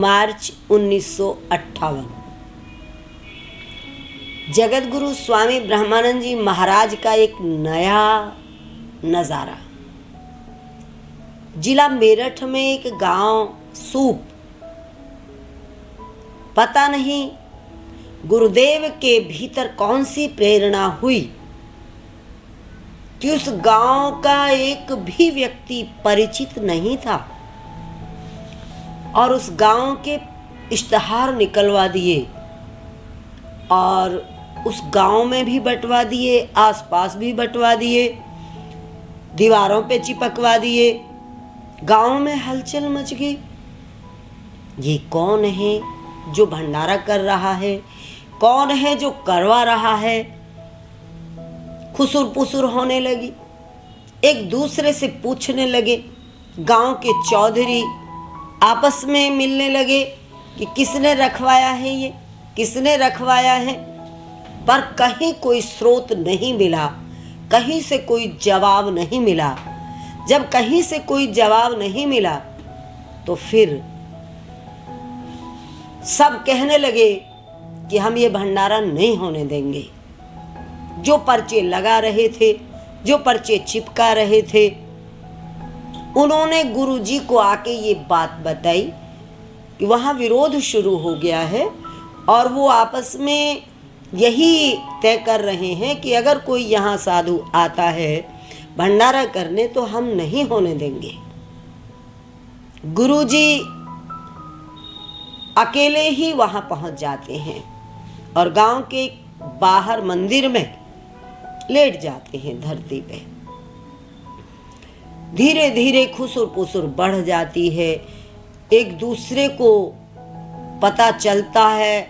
मार्च 1958 जगतगुरु स्वामी ब्रह्मानंद जी महाराज का एक नया नज़ारा। जिला मेरठ में एक गांव सूप, पता नहीं गुरुदेव के भीतर कौन सी प्रेरणा हुई कि उस गांव का एक भी व्यक्ति परिचित नहीं था और उस गांव के इश्तहार निकलवा दिए और उस गांव में भी बंटवा दिए, आसपास भी बंटवा दिए, दीवारों पे चिपकवा दिए। गांव में हलचल मच गई। ये कौन है जो भंडारा कर रहा है? कौन है जो करवा रहा है? खुसुर पुसुर होने लगी। एक दूसरे से पूछने लगे। गांव के चौधरी आपस में मिलने लगे कि किसने रखवाया है, ये किसने रखवाया है। पर कहीं कोई स्रोत नहीं मिला, कहीं से कोई जवाब नहीं मिला। जब कहीं से कोई जवाब नहीं मिला तो फिर सब कहने लगे कि हम ये भंडारा नहीं होने देंगे। जो पर्चे लगा रहे थे, जो पर्चे चिपका रहे थे, उन्होंने गुरुजी को आके ये बात बताई कि वहाँ विरोध शुरू हो गया है और वो आपस में यही तय कर रहे हैं कि अगर कोई यहाँ साधु आता है भंडारा करने तो हम नहीं होने देंगे। गुरुजी अकेले ही वहाँ पहुँच जाते हैं और गांव के बाहर मंदिर में लेट जाते हैं धरती पे। धीरे धीरे खुसुर पुसुर बढ़ जाती है। एक दूसरे को पता चलता है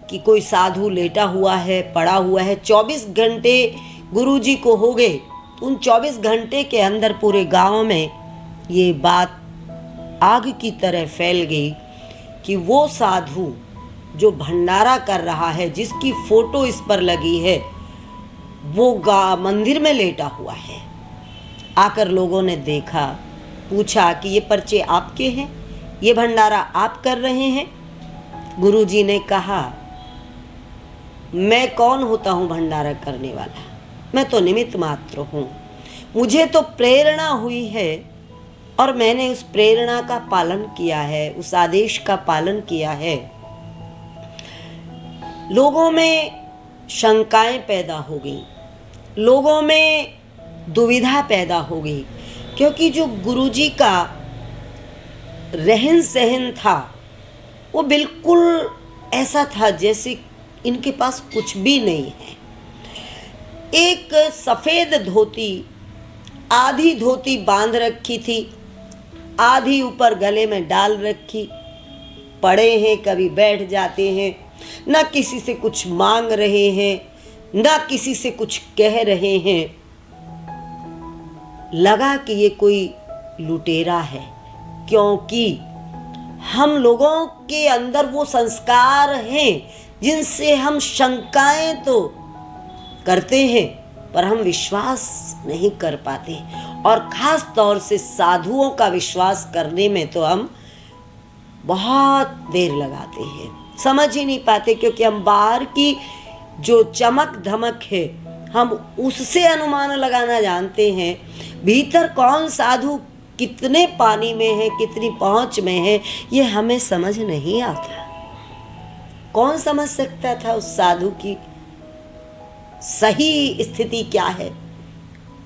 कि कोई साधु लेटा हुआ है, पड़ा हुआ है। 24 घंटे गुरुजी को हो गए। उन 24 घंटे के अंदर पूरे गांव में ये बात आग की तरह फैल गई कि वो साधु जो भंडारा कर रहा है, जिसकी फोटो इस पर लगी है, वो मंदिर में लेटा हुआ है। आकर लोगों ने देखा, पूछा कि ये पर्चे आपके हैं, ये भंडारा आप कर रहे हैं? गुरुजी ने कहा, मैं कौन होता हूँ भंडारा करने वाला? मैं तो निमित्त मात्र हूँ। मुझे तो प्रेरणा हुई है और मैंने उस प्रेरणा का पालन किया है, उस आदेश का पालन किया है। लोगों में शंकाएं पैदा हो गई, लोगों में दुविधा पैदा हो गई, क्योंकि जो गुरुजी का रहन सहन था वो बिल्कुल ऐसा था जैसे इनके पास कुछ भी नहीं है। एक सफ़ेद धोती, आधी धोती बांध रखी थी, आधी ऊपर गले में डाल रखी, पड़े हैं, कभी बैठ जाते हैं, ना किसी से कुछ मांग रहे हैं, ना किसी से कुछ कह रहे हैं। लगा कि ये कोई लुटेरा है, क्योंकि हम लोगों के अंदर वो संस्कार हैं जिनसे हम शंकाएं तो करते हैं पर हम विश्वास नहीं कर पाते, और ख़ास तौर से साधुओं का विश्वास करने में तो हम बहुत देर लगाते हैं, समझ ही नहीं पाते, क्योंकि हम बाहर की जो चमक धमक है हम उससे अनुमान लगाना जानते हैं। भीतर कौन साधु कितने पानी में है, कितनी पहुंच में है, ये हमें समझ नहीं आता। कौन समझ सकता था उस साधु की सही स्थिति क्या है?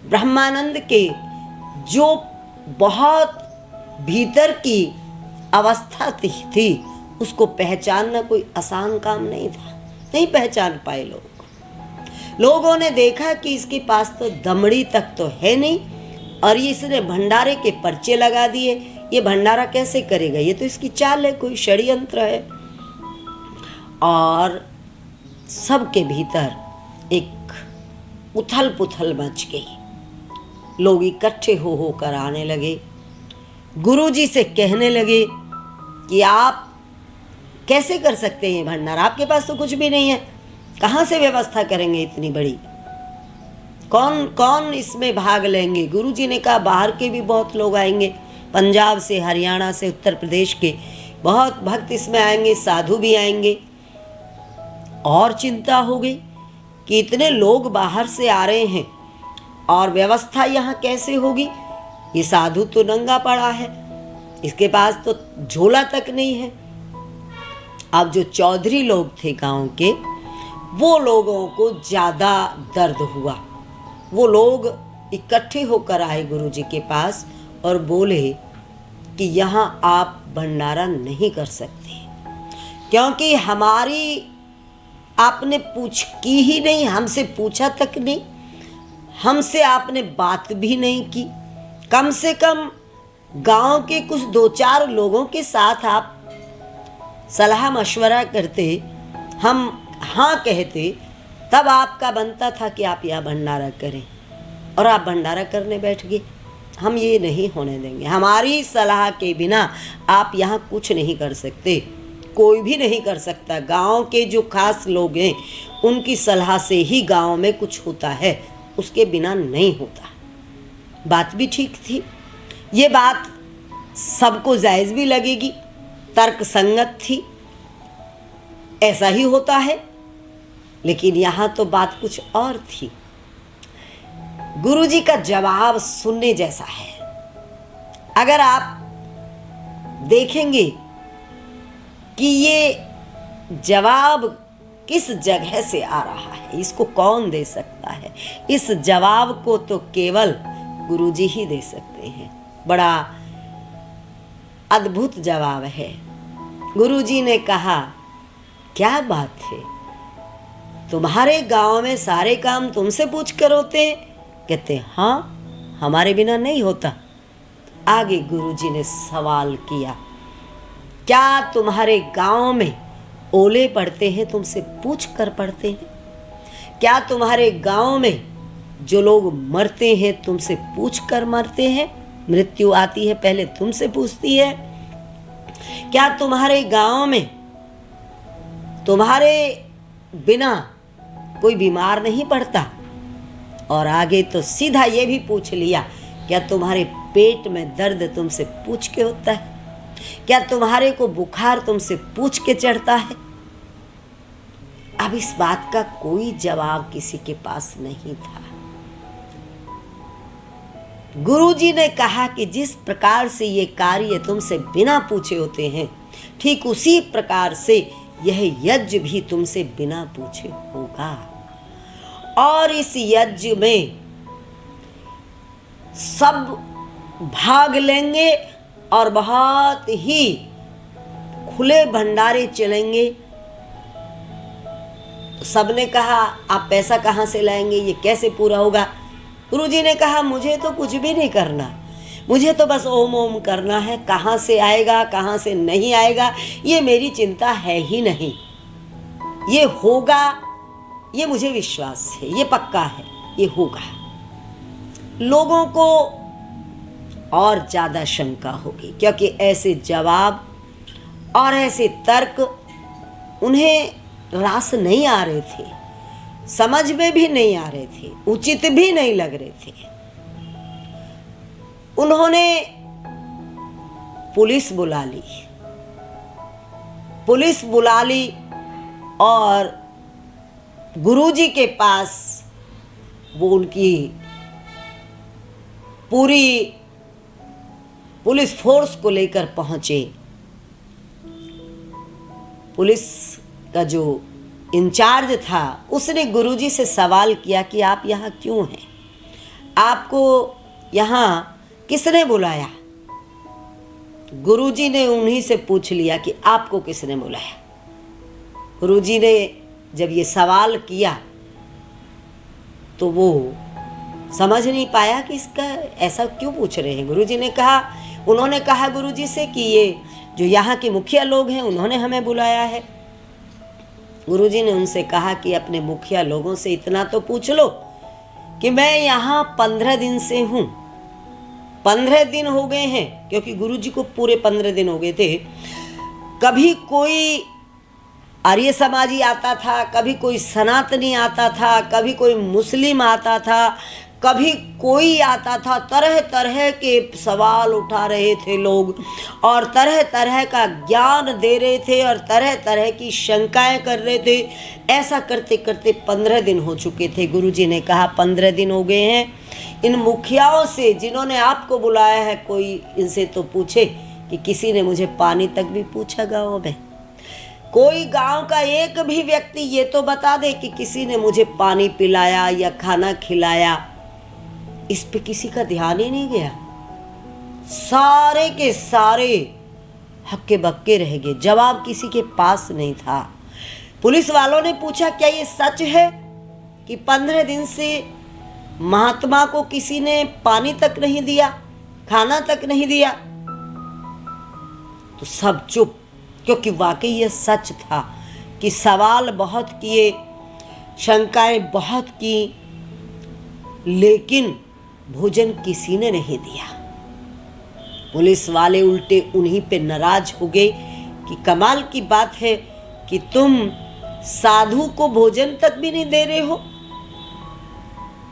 ब्रह्मानंद के जो बहुत भीतर की अवस्था थी उसको पहचानना कोई आसान काम नहीं था। नहीं पहचान पाए लोगों ने देखा कि इसके पास तो दमड़ी तक तो है नहीं और ये इसने भंडारे के पर्चे लगा दिए। ये भंडारा कैसे करेगा? ये तो इसकी चाल है, कोई षड्यंत्र है। और सबके भीतर एक उथल पुथल मच गई। लोग इकट्ठे हो कर आने लगे, गुरुजी से कहने लगे कि आप कैसे कर सकते हैं भंडारा? आपके पास तो कुछ भी नहीं है, कहाँ से व्यवस्था करेंगे इतनी बड़ी? कौन कौन इसमें भाग लेंगे? गुरुजी ने कहा बाहर के भी बहुत लोग आएंगे, पंजाब से, हरियाणा से, उत्तर प्रदेश के बहुत भक्त इसमें आएंगे, साधु भी आएंगे। और चिंता हो गई कि इतने लोग बाहर से आ रहे हैं और व्यवस्था यहाँ कैसे होगी। ये साधु तो नंगा पड़ा है, इसके पास तो झोला तक नहीं है। अब जो चौधरी लोग थे गांव के, वो लोगों को ज़्यादा दर्द हुआ। वो लोग इकट्ठे होकर आए गुरुजी के पास और बोले कि यहाँ आप भंडारा नहीं कर सकते, क्योंकि हमारी आपने पूछ की ही नहीं, हमसे पूछा तक नहीं, हमसे आपने बात भी नहीं की। कम से कम गांव के कुछ 2-4 लोगों के साथ आप सलाह मशवरा करते, हम हाँ कहते, तब आपका बनता था कि आप यह भंडारा करें। और आप भंडारा करने बैठ गए। हम ये नहीं होने देंगे, हमारी सलाह के बिना आप यहाँ कुछ नहीं कर सकते, कोई भी नहीं कर सकता। गांव के जो खास लोग हैं उनकी सलाह से ही गांव में कुछ होता है, उसके बिना नहीं होता। बात भी ठीक थी, ये बात सबको जायज़ भी लगेगी, तर्क संगत थी, ऐसा ही होता है। लेकिन यहाँ तो बात कुछ और थी। गुरुजी का जवाब सुनने जैसा है। अगर आप देखेंगे कि ये जवाब किस जगह से आ रहा है, इसको कौन दे सकता है, इस जवाब को तो केवल गुरुजी ही दे सकते हैं। बड़ा अद्भुत जवाब है। गुरुजी ने कहा, क्या बात है, तुम्हारे गांव में सारे काम तुमसे पूछ कर होते हैं? कहते हाँ, हमारे बिना नहीं होता। आगे गुरुजी ने सवाल किया, क्या तुम्हारे गांव में ओले पड़ते हैं तुमसे पूछ कर पड़ते हैं? क्या तुम्हारे गांव में जो लोग मरते हैं तुमसे पूछ कर मरते हैं? मृत्यु आती है पहले तुमसे पूछती है। क्या तुम्हारे गांव में तुम्हारे बिना कोई बीमार नहीं पड़ता? और आगे तो सीधा ये भी पूछ लिया, क्या तुम्हारे पेट में दर्द तुमसे पूछ के होता है? क्या तुम्हारे को बुखार तुमसे पूछ के चढ़ता है? अब इस बात का कोई जवाब किसी के पास नहीं था। गुरुजी ने कहा कि जिस प्रकार से ये कार्य तुमसे बिना पूछे होते हैं, ठीक उसी प्रकार से यह यज्ञ भी तुमसे बिना पूछे होगा। और इस यज्ञ में सब भाग लेंगे और बहुत ही खुले भंडारे चलेंगे। तो सबने कहा, आप पैसा कहाँ से लाएंगे, ये कैसे पूरा होगा? गुरुजी ने कहा, मुझे तो कुछ भी नहीं करना, मुझे तो बस ओम ओम करना है। कहाँ से आएगा कहाँ से नहीं आएगा ये मेरी चिंता है ही नहीं। ये होगा, ये मुझे विश्वास है, ये पक्का है, ये होगा। लोगों को और ज़्यादा शंका होगी, क्योंकि ऐसे जवाब और ऐसे तर्क उन्हें रास नहीं आ रहे थे, समझ में भी नहीं आ रहे थे, उचित भी नहीं लग रहे थे। उन्होंने पुलिस बुला ली, पुलिस बुला ली और गुरुजी के पास वो उनकी पूरी पुलिस फोर्स को लेकर पहुंचे। पुलिस का जो इंचार्ज था उसने गुरुजी से सवाल किया कि आप यहाँ क्यों हैं, आपको यहाँ किसने बुलाया? गुरुजी ने उन्हीं से पूछ लिया कि आपको किसने बुलाया। गुरुजी ने जब ये सवाल किया तो वो समझ नहीं पाया कि इसका ऐसा क्यों पूछ रहे हैं। गुरुजी ने कहा, उन्होंने कहा गुरुजी से कि ये जो यहाँ के मुखिया लोग हैं उन्होंने हमें बुलाया है। गुरुजी ने उनसे कहा कि अपने मुखिया लोगों से इतना तो पूछ लो कि मैं यहाँ 15 दिन से हूँ, 15 दिन हो गए हैं, क्योंकि गुरुजी को पूरे 15 दिन हो गए थे। कभी कोई आर्य समाजी आता था, कभी कोई सनातनी आता था, कभी कोई मुस्लिम आता था, कभी कोई आता था, तरह तरह के सवाल उठा रहे थे लोग और तरह तरह का ज्ञान दे रहे थे और तरह तरह की शंकाएं कर रहे थे। ऐसा करते करते 15 दिन हो चुके थे। गुरुजी ने कहा 15 दिन हो गए हैं, इन मुखियाओं से जिन्होंने आपको बुलाया है कोई इनसे तो पूछे कि किसी ने मुझे पानी तक भी पूछा गाँव में। कोई गांव का एक भी व्यक्ति ये तो बता दे कि किसी ने मुझे पानी पिलाया या खाना खिलाया। इस पे किसी का ध्यान ही नहीं गया। सारे के सारे हक्के बक्के रह गए, जवाब किसी के पास नहीं था। पुलिस वालों ने पूछा क्या ये सच है कि 15 दिन से महात्मा को किसी ने पानी तक नहीं दिया, खाना तक नहीं दिया? तो सब चुप, क्योंकि वाकई यह सच था कि सवाल बहुत किए, शंकाएं बहुत की, लेकिन भोजन किसी ने नहीं दिया। पुलिस वाले उल्टे उन्हीं पे नाराज हो गए कि कमाल की बात है कि तुम साधु को भोजन तक भी नहीं दे रहे हो।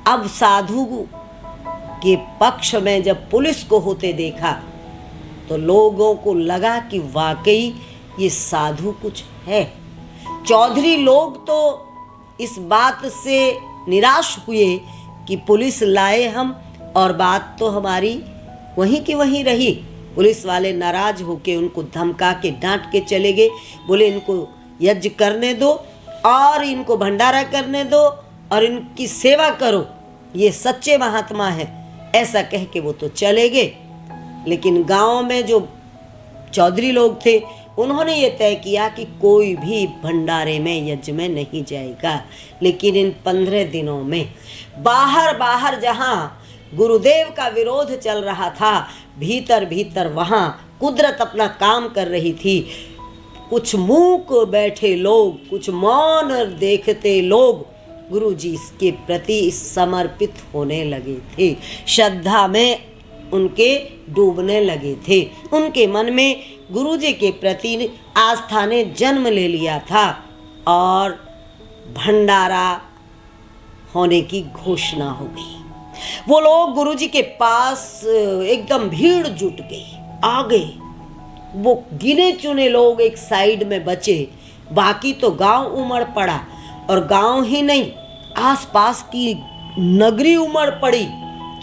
अब साधु के पक्ष में जब पुलिस को होते देखा तो लोगों को लगा कि वाकई ये साधु कुछ है। चौधरी लोग तो इस बात से निराश हुए कि पुलिस लाए हम और बात तो हमारी वहीं की वहीं रही। पुलिस वाले नाराज होके उनको धमका के डांट के चले गए। बोले इनको यज्ञ करने दो और इनको भंडारा करने दो और इनकी सेवा करो, ये सच्चे महात्मा है। ऐसा कह के वो तो चले गए। लेकिन गांव में जो चौधरी लोग थे उन्होंने ये तय किया कि कोई भी भंडारे में यज्ञ में नहीं जाएगा। लेकिन इन 15 दिनों में बाहर बाहर जहाँ गुरुदेव का विरोध चल रहा था, भीतर भीतर वहाँ कुदरत अपना काम कर रही थी। कुछ मूक बैठे लोग, कुछ मौन देखते लोग गुरु जी के प्रति समर्पित होने लगे थे, श्रद्धा में उनके डूबने लगे थे। उनके मन में गुरु जी के प्रति आस्था ने जन्म ले लिया था और भंडारा होने की घोषणा हो गई। वो लोग गुरु जी के पास एकदम भीड़ जुट गई, आ गए। वो गिने चुने लोग एक साइड में बचे, बाकी तो गांव उमड़ पड़ा। और गांव ही नहीं, आसपास की नगरी उमड़ पड़ी।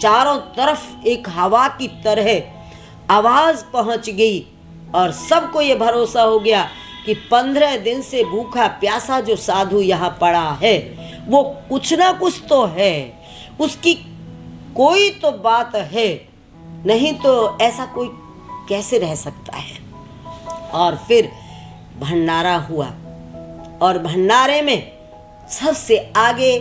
चारों तरफ एक हवा की तरह आवाज पहुंच गई और सबको ये भरोसा हो गया कि 15 दिन से भूखा प्यासा जो साधु यहाँ पड़ा है वो कुछ ना कुछ तो है, उसकी कोई तो बात है, नहीं तो ऐसा कोई कैसे रह सकता है। और फिर भंडारा हुआ और भंडारे में सबसे आगे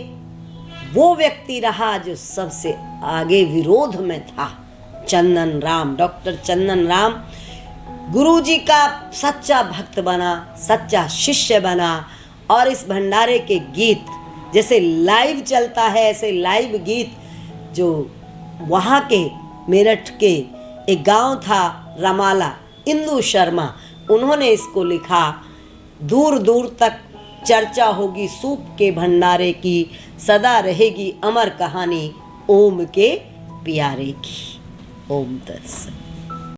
वो व्यक्ति रहा जो सबसे आगे विरोध में था, चंदन राम। डॉक्टर चंदन राम गुरुजी का सच्चा भक्त बना, सच्चा शिष्य बना और इस भंडारे के गीत जैसे लाइव चलता है ऐसे लाइव गीत जो वहाँ के मेरठ के एक गांव था रमाला, इंदु शर्मा, उन्होंने इसको लिखा। दूर दूर तक चर्चा होगी सूप के भंडारे की, सदा रहेगी अमर कहानी ओम के प्यारे की। ओम तत्सत।